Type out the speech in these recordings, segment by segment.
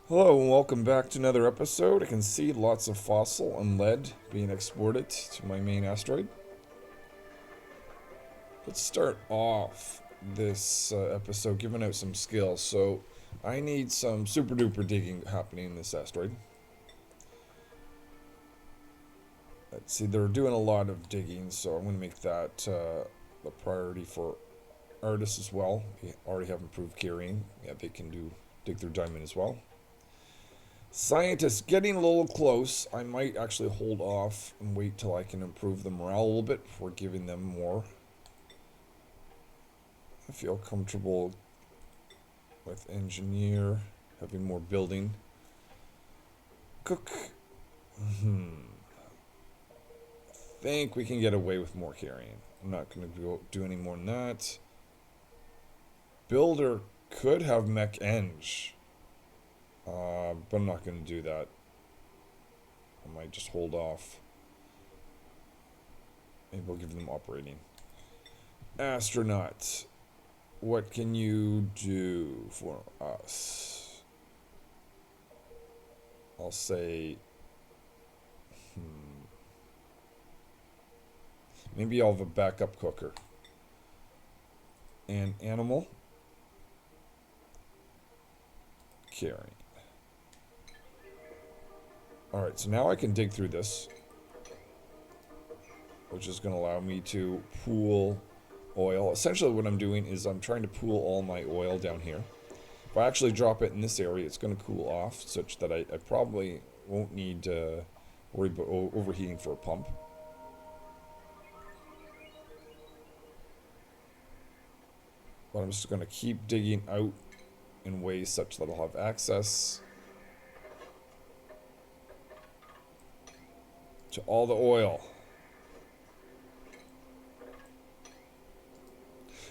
Hello and welcome back to another episode. I can see lots of fossil and lead being exported to my main asteroid. Let's start off this episode giving out some skills. So I need some super duper digging happening in this asteroid. Let's see, they're doing a lot of digging, so I'm going to make that a priority for artists as well. They already have improved carrying. Yeah, they can dig their diamond as well. Scientists getting a little close. I might actually hold off and wait till I can improve the morale a little bit before giving them more. I feel comfortable with engineer, having more building. Cook. I think we can get away with more carrying. I'm not going to do any more than that. Builder could have mech eng. But I'm not going to do that. I might just hold off. Maybe we'll give them operating. Astronaut, what can you do for us? I'll say... Maybe I'll have a backup cooker. And animal. Carrying. Alright, so now I can dig through this, which is going to allow me to pool oil. Essentially what I'm doing is I'm trying to pool all my oil down here. If I actually drop it in this area, it's going to cool off, such that I probably won't need to worry about overheating for a pump. But I'm just going to keep digging out in ways such that I'll have access to all the oil.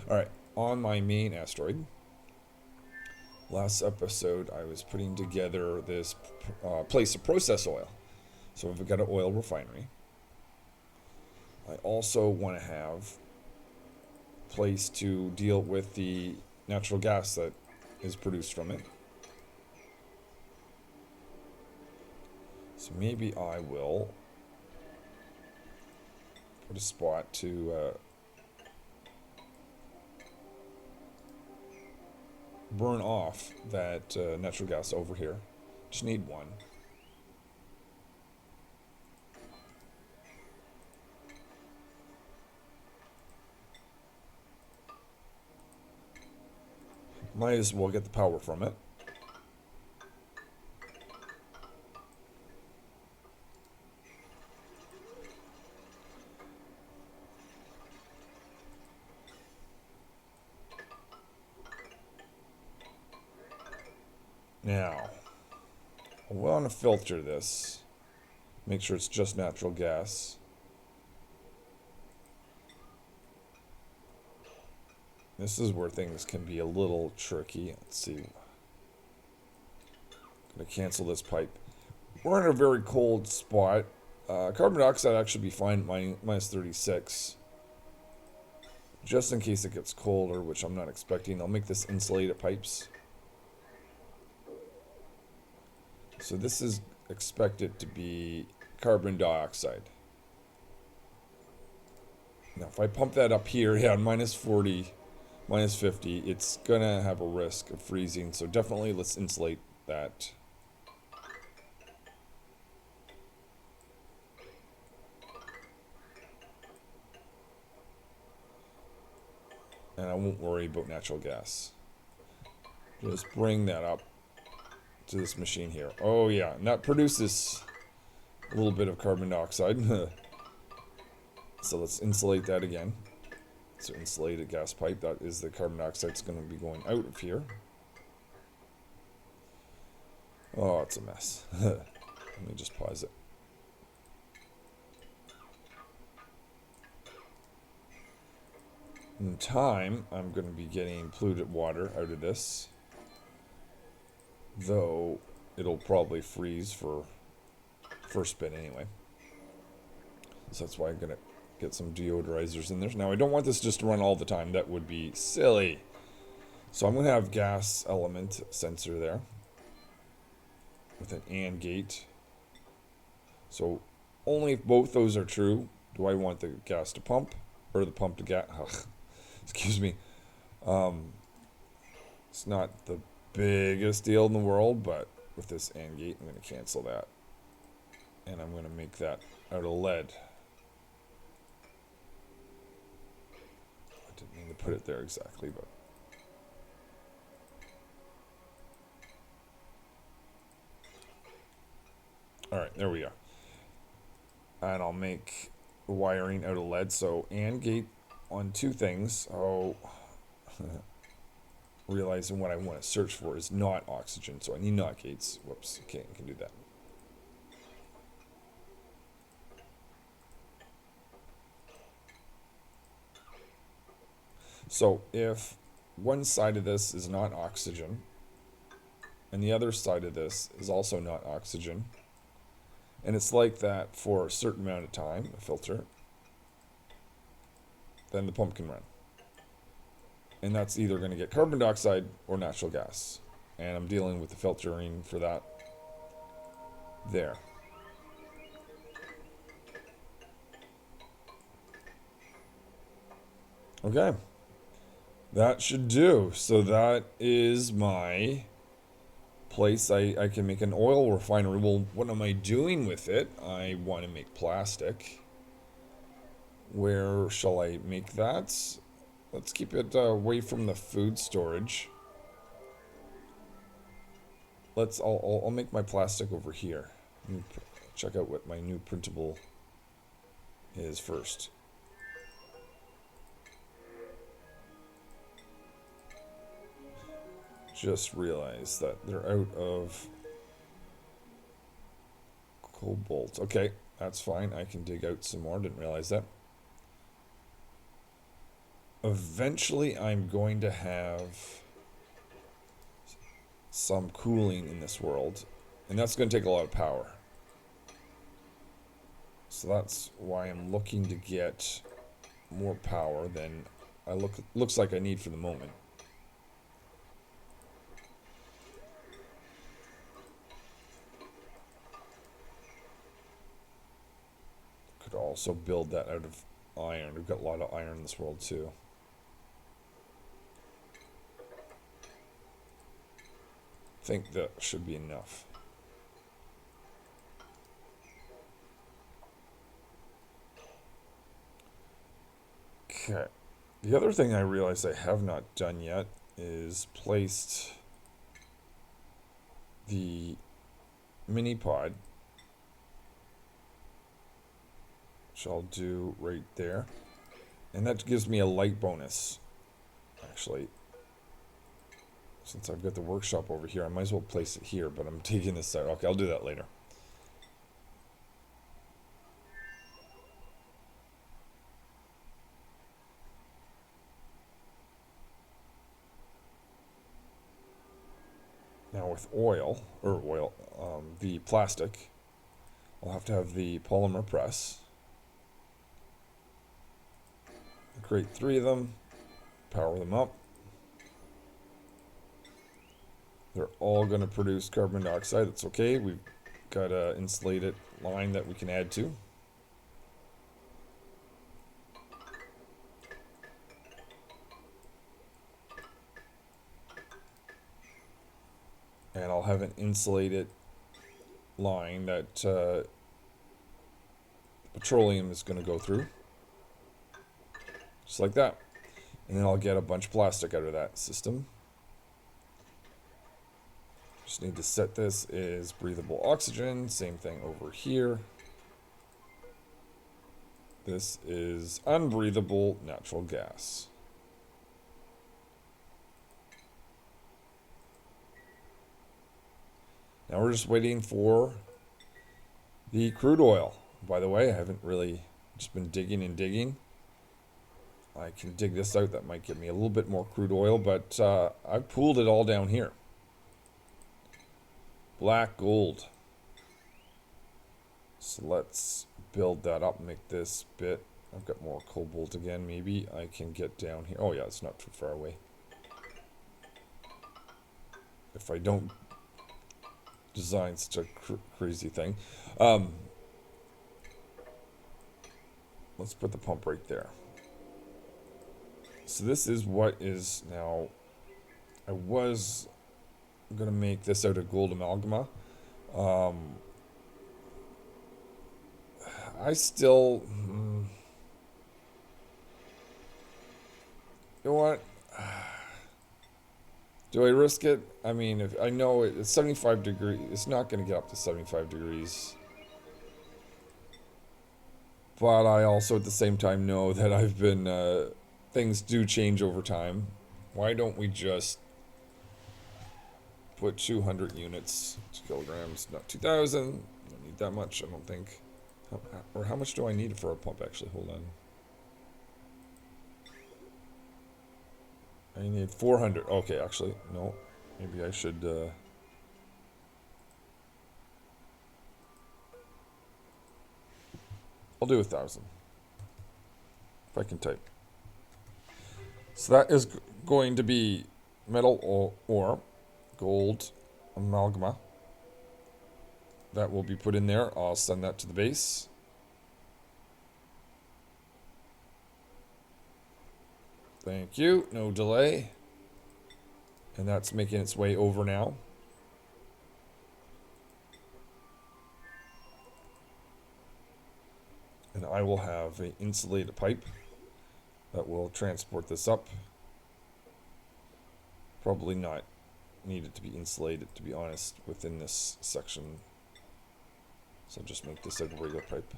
Alright, on my main asteroid, last episode I was putting together this place to process oil. So we've got an oil refinery. I also want to have a place to deal with the natural gas that is produced from it. So maybe I will put a spot to burn off that natural gas over here. Just need one. Might as well get the power from it. Now, I want to filter this. Make sure it's just natural gas. This is where things can be a little tricky. Let's see. I'm going to cancel this pipe. We're in a very cold spot. Carbon dioxide actually be fine at minus 36. Just in case it gets colder, which I'm not expecting. I'll make this insulated pipes. So this is expected to be carbon dioxide. Now if I pump that up here, yeah, minus 40, minus 50, it's gonna have a risk of freezing. So definitely let's insulate that. And I won't worry about natural gas. Just bring that up to this machine here. Oh yeah, and that produces a little bit of carbon dioxide. So let's insulate that again. So insulated gas pipe, that is the carbon dioxide that's going to be going out of here. Oh, it's a mess. Let me just pause it. In time, I'm going to be getting polluted water out of this. Though, it'll probably freeze for first spin anyway. So that's why I'm going to get some deodorizers in there. Now, I don't want this just to run all the time. That would be silly. So I'm going to have gas element sensor there. with an AND gate. So only if both those are true do I want the gas to pump, or the pump to gas. Excuse me. It's not the biggest deal in the world, but with this AND gate, I'm going to cancel that. And I'm going to make that out of lead. I didn't mean to put it there exactly, but... Alright, there we go. And I'll make the wiring out of lead. So AND gate on two things. Oh, realizing what I want to search for is not oxygen. So I need NOT gates. Whoops, okay, I can do that. So if one side of this is not oxygen, and the other side of this is also not oxygen, and it's like that for a certain amount of time, the filter, then the pump can run. And that's either going to get carbon dioxide or natural gas. And I'm dealing with the filtering for that there. Okay. That should do. So that is my place. I can make an oil refinery. Well, what am I doing with it? I want to make plastic. Where shall I make that? Let's keep it away from the food storage. I'll make my plastic over here. Let me check out what my new printable is first. Just realized that they're out of cobalt. Okay, that's fine. I can dig out some more. Didn't realize that. Eventually, I'm going to have some cooling in this world, and that's going to take a lot of power. So that's why I'm looking to get more power than looks like I need for the moment. Could also build that out of iron. We've got a lot of iron in this world too. I think that should be enough. Okay. The other thing I realized I have not done yet is placed the mini pod, which I'll do right there. And that gives me a light bonus, actually. Since I've got the workshop over here, I might as well place it here, but I'm taking this out. Okay, I'll do that later. Now with the plastic, I'll have to have the polymer press. Create 3 of them, power them up. They're all going to produce carbon dioxide. That's okay. We've got an insulated line that we can add to. And I'll have an insulated line that petroleum is going to go through. Just like that. And then I'll get a bunch of plastic out of that system. Just need to set this as breathable oxygen. Same thing over here. This is unbreathable natural gas. Now we're just waiting for the crude oil. By the way, I haven't really just been digging and digging. I can dig this out. That might give me a little bit more crude oil, but I've pooled it all down here. Black gold. So let's build that up, make this bit. I've got more cobalt again. Maybe I can get down here. Oh yeah, it's not too far away. If I don't design such a crazy thing. Let's put the pump right there. So this is what is now. I was gonna make this out of gold amalgama. I still, you know what? Do I risk it? I mean, if I know it's 75 degrees, it's not going to get up to 75 degrees. But I also at the same time know that I've been, things do change over time. Why don't we just put 200 units, 2 kilograms, not 2,000. Don't need that much, I don't think. Or how much do I need for a pump, actually? Hold on. I need 400. Okay, actually, no. Maybe I should, I'll do 1,000. If I can type. So that is going to be metal ore, gold amalgama. That will be put in there. I'll send that to the base. Thank you. No delay. And that's making its way over now. And I will have an insulated pipe that will transport this up. Probably not needed to be insulated, to be honest, within this section. So I'll just make this a regular pipe.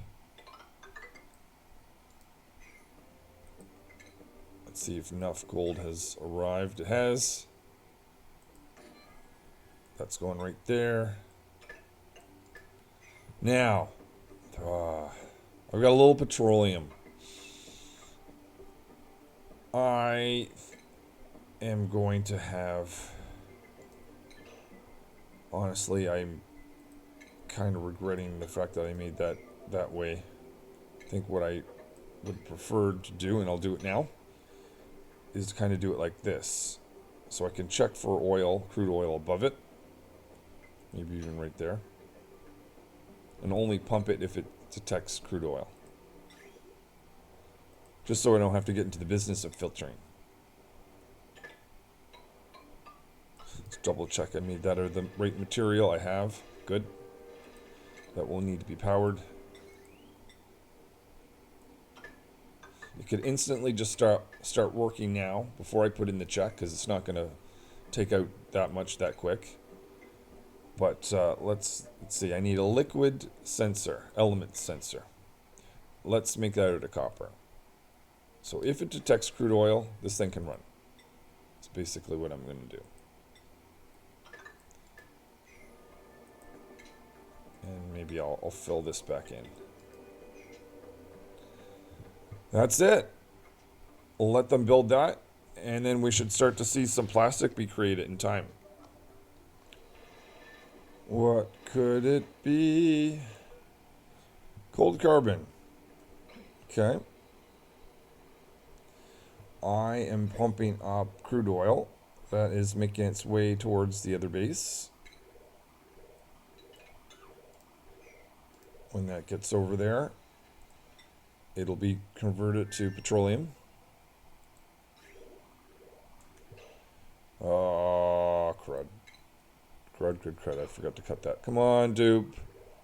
Let's see if enough gold has arrived. It has. That's going right there. Now, I've got a little petroleum. I am going to have... Honestly, I'm kind of regretting the fact that I made that way. I think what I would prefer to do, and I'll do it now, is to kind of do it like this. So I can check for oil, crude oil above it. Maybe even right there. And only pump it if it detects crude oil. Just so I don't have to get into the business of filtering. Let's double check I made that or the right material. I have. Good. That will need to be powered. You could instantly just start working now before I put in the check, because it's not going to take out that much that quick. But let's see. I need a liquid sensor, element sensor. Let's make that out of copper. So if it detects crude oil, this thing can run. That's basically what I'm going to do. And maybe I'll fill this back in. That's it. We'll let them build that, and then we should start to see some plastic be created in time. What could it be? Cold carbon. Okay. I am pumping up crude oil. That is making its way towards the other base. When that gets over there, it'll be converted to petroleum. Oh, crud. Crud. I forgot to cut that. Come on, dupe.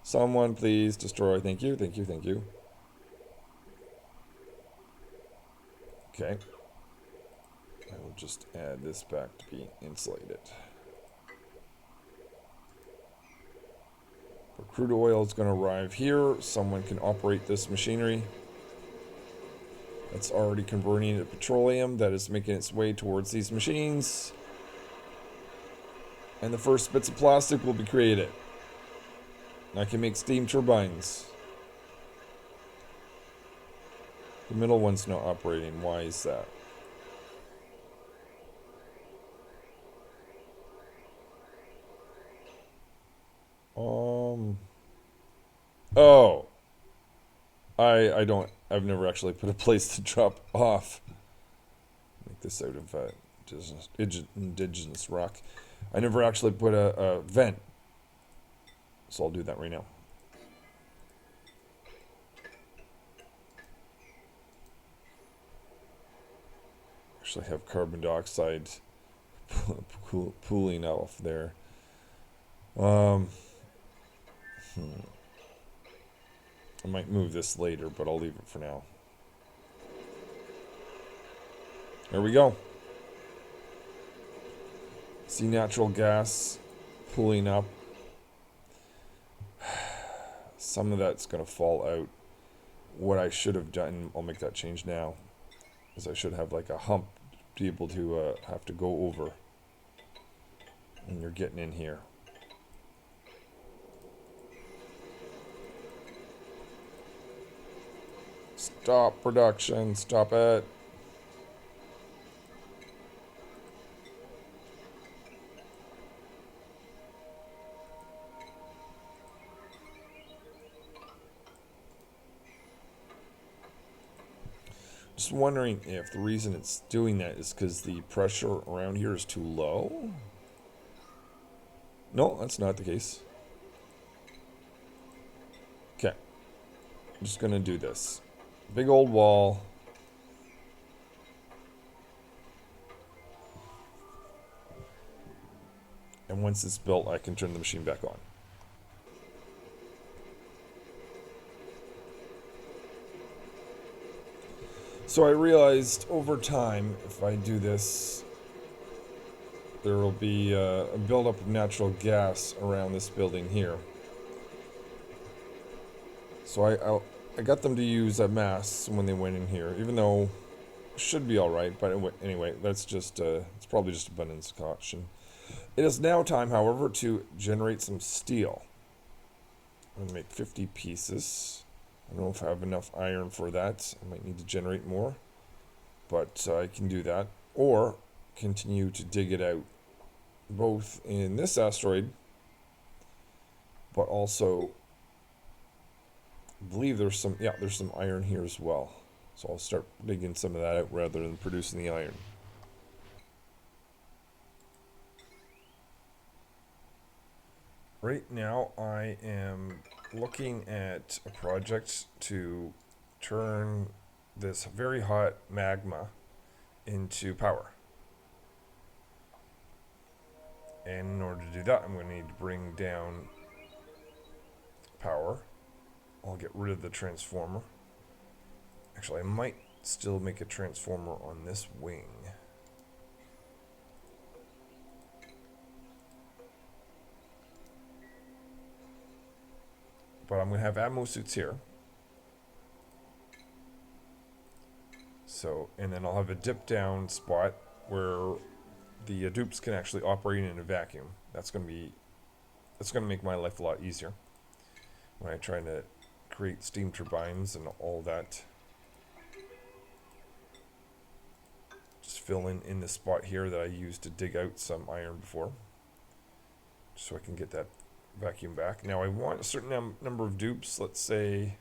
Someone please destroy. Thank you. Okay. I will just add this back to be insulated. But crude oil is going to arrive here. Someone can operate this machinery. That's already converting to petroleum. That is making its way towards these machines. And the first bits of plastic will be created. I can make steam turbines. The middle one's not operating. Why is that? Oh. I've never actually put a place to drop off. Make this out of indigenous rock. I never actually put a vent So I'll do that right now. Actually have carbon dioxide pooling off there. I might move this later, but I'll leave it for now. There we go. See natural gas pooling up. Some of that's going to fall out. What I should have done, I'll make that change now, is I should have like a hump to be able to have to go over. And you're getting in here. Stop production, stop it. Just wondering if the reason it's doing that is because the pressure around here is too low. No, that's not the case. Okay. I'm just going to do this. Big old wall. And once it's built, I can turn the machine back on. So I realized over time, if I do this, there will be a buildup of natural gas around this building here. So I got them to use a mass when they went in here, even though it should be alright, but anyway, that's just, it's probably just abundance of caution. It is now time, however, to generate some steel. I'm going to make 50 pieces. I don't know if I have enough iron for that. I might need to generate more, but I can do that. Or continue to dig it out, both in this asteroid, but also, I believe there's some iron here as well. So I'll start digging some of that out rather than producing the iron. Right now I am looking at a project to turn this very hot magma into power. And in order to do that, I'm going to need to bring down power. I'll get rid of the transformer. Actually, I might still make a transformer on this wing. But I'm going to have ammo suits here. So, and then I'll have a dip down spot where the dupes can actually operate in a vacuum. That's going to make my life a lot easier when I'm trying to create steam turbines and all that. Just fill in the spot here that I used to dig out some iron before, so I can get that vacuum back. Now I want a certain number of dupes. Let's say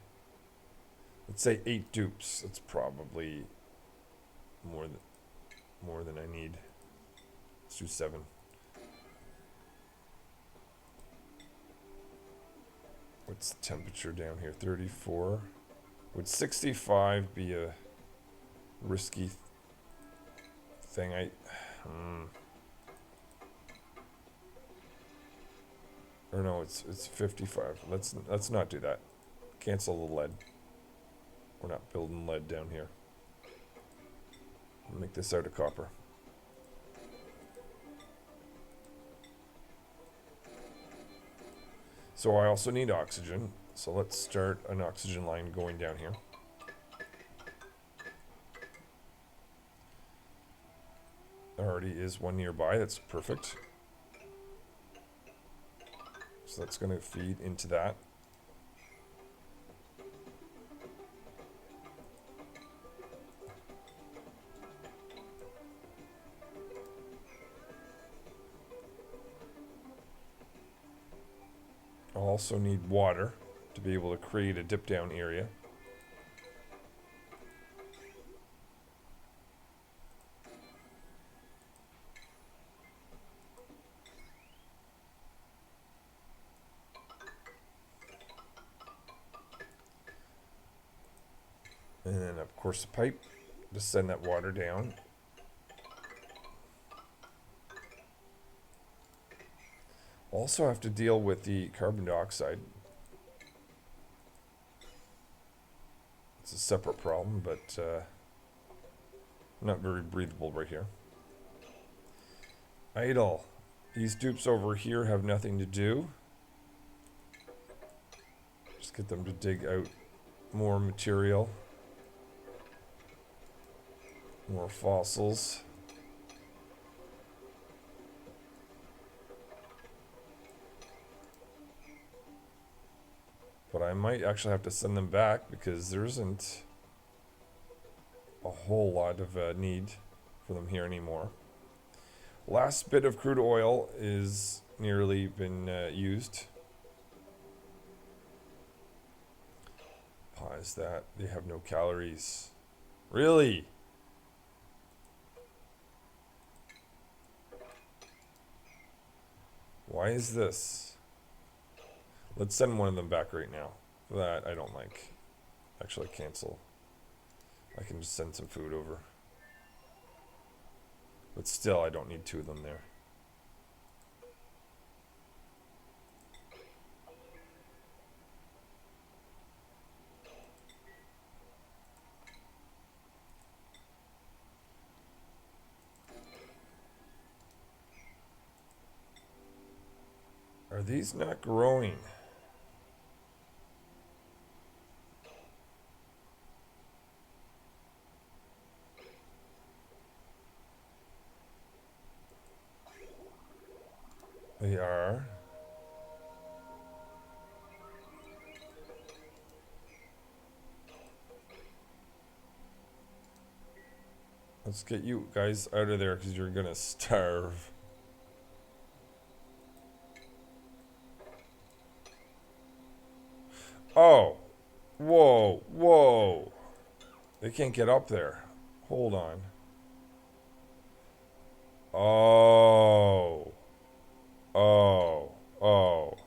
8 dupes. That's probably more than I need. Let's do 7. What's the temperature down here? 34. Would 65 be a risky thing? Or no, it's 55. Let's not do that. Cancel the lead. We're not building lead down here. I'll make this out of copper. So I also need oxygen. So let's start an oxygen line going down here. There already is one nearby. That's perfect. So that's going to feed into that. I'll also need water to be able to create a dip down area. course, the pipe to send that water down. Also have to deal with the carbon dioxide. It's a separate problem, but not very breathable right here. Idle. These dupes over here have nothing to do. Just get them to dig out more material. More fossils. But I might actually have to send them back because there isn't a whole lot of need for them here anymore. Last bit of crude oil is nearly been used. Pause that. They have no calories. Really? Why is this? Let's send one of them back right now. That I don't like. Actually, cancel. I can just send some food over. But still, I don't need two of them there. Are these not growing? They are. Let's get you guys out of there because you're gonna starve. Oh. Whoa. Whoa. They can't get up there. Hold on. Oh. Oh. Oh.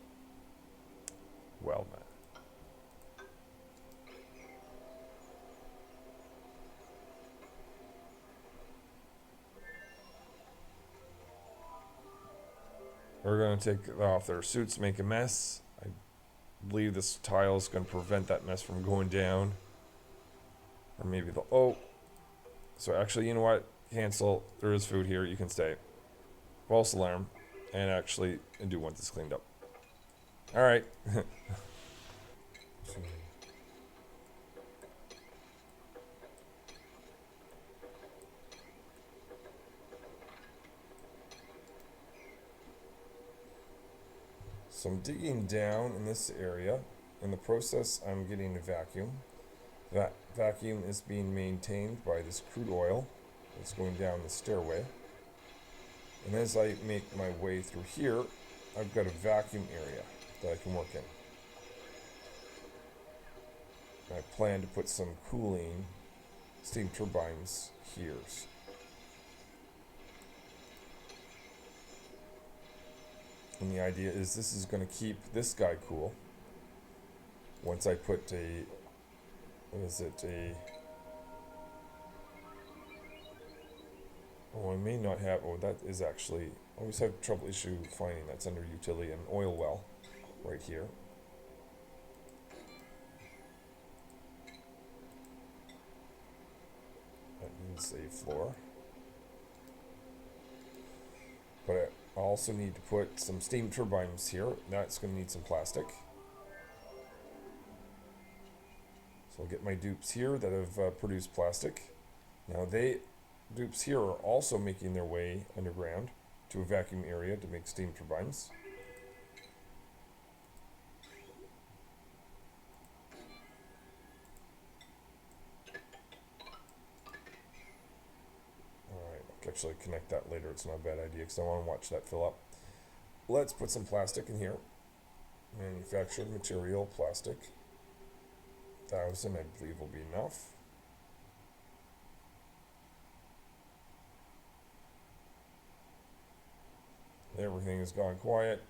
Well, man. We're going to take off their suits, make a mess. I believe this tile is going to prevent that mess from going down. Or maybe the... Oh. So actually, you know what? Cancel. There is food here. You can stay. False alarm. And actually, I do want this cleaned up. Alright. So I'm digging down in this area. In the process, I'm getting a vacuum. That vacuum is being maintained by this crude oil that's going down the stairway. And as I make my way through here, I've got a vacuum area that I can work in. And I plan to put some cooling steam turbines here. And the idea is this is going to keep this guy cool. Once I put a... What is it? Oh, I may not have... Oh, that is actually... I always have trouble issue finding that's under utility, an oil well right here. That needs a floor. But I also need to put some steam turbines here. That's going to need some plastic. So I'll get my dupes here that have produced plastic. Now dupes here are also making their way underground to a vacuum area to make steam turbines. Alright, I'll actually connect that later. It's not a bad idea because I want to watch that fill up. Let's put some plastic in here. Manufactured material plastic. 1,000 I believe will be enough. Everything has gone quiet.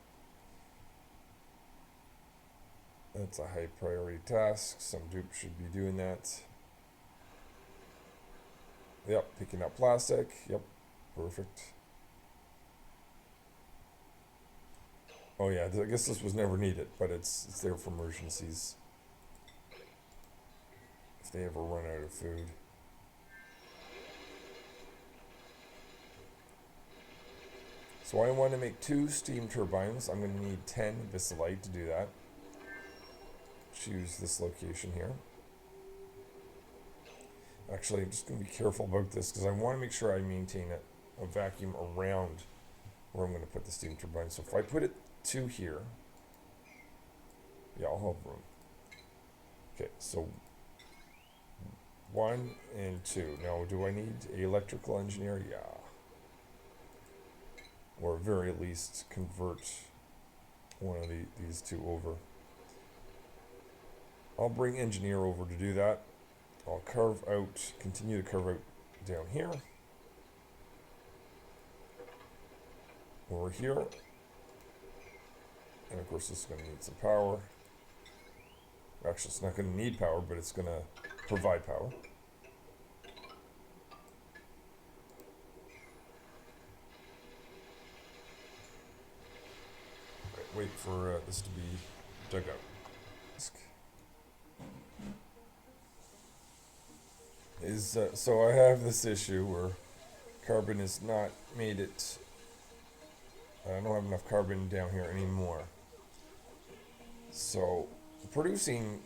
That's a high priority task. Some dupes should be doing that. Yep, picking up plastic. Yep, perfect. Oh yeah, I guess this was never needed, but it's there for emergencies. If they ever run out of food. So I want to make 2 steam turbines. I'm going to need 10 Viscilite to do that. Choose this location here. Actually, I'm just going to be careful about this because I want to make sure I maintain a vacuum around where I'm going to put the steam turbine. So if I put it 2 here, yeah, I'll have room. Okay, so 1 and 2. Now, do I need an electrical engineer? Yeah. Or at very least convert one of these 2 over. I'll bring engineer over to do that. I'll continue to carve out down here. Over here. And of course this is going to need some power. Actually, it's not going to need power, but it's going to provide power. Wait for this to be dug out. So I have this issue where carbon has not made it. I don't have enough carbon down here anymore. So producing.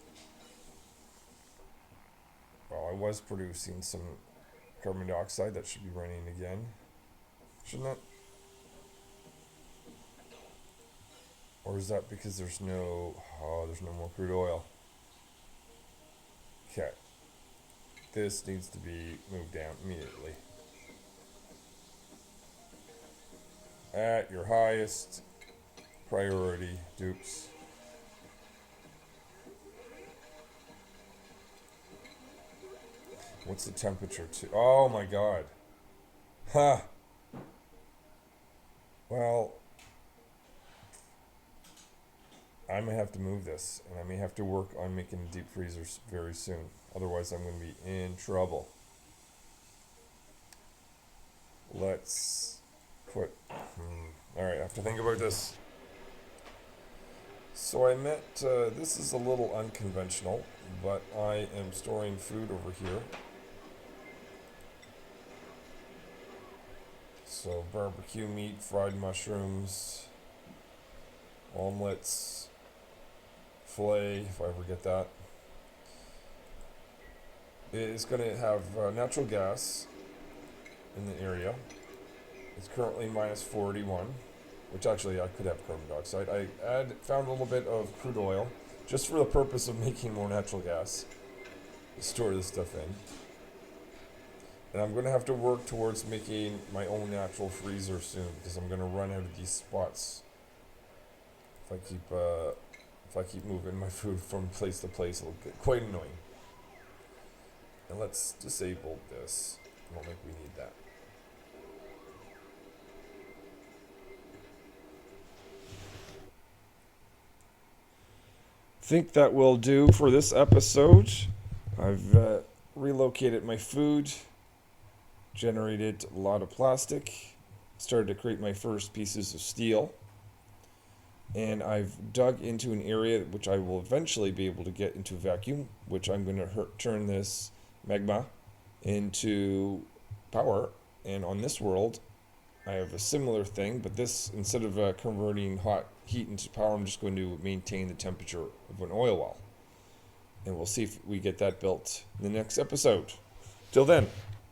Well, I was producing some carbon dioxide that should be running again, shouldn't it? Or is that because there's no more crude oil? Okay. This needs to be moved down immediately. At your highest priority, dupes. What's the temperature to? Oh my god. Ha! Well, I may have to move this, and I may have to work on making deep freezers very soon. Otherwise, I'm going to be in trouble. Let's put... Alright, I have to think about this. So I meant, this is a little unconventional, but I am storing food over here. So barbecue meat, fried mushrooms, omelets, filet, if I ever get that. It's going to have natural gas in the area. It's currently minus 41, which actually I could have carbon dioxide. I found a little bit of crude oil just for the purpose of making more natural gas to store this stuff in. And I'm going to have to work towards making my own natural freezer soon because I'm going to run out of these spots. If I keep moving my food from place to place, it'll get quite annoying. And let's disable this. I don't think we need that. Think that will do for this episode. I've relocated my food, generated a lot of plastic, started to create my first pieces of steel, and I've dug into an area which I will eventually be able to get into vacuum, which I'm going to turn this magma into power. And on this world I have a similar thing, but this, instead of converting hot heat into power, I'm just going to maintain the temperature of an oil well, and we'll see if we get that built in the next episode. Till then.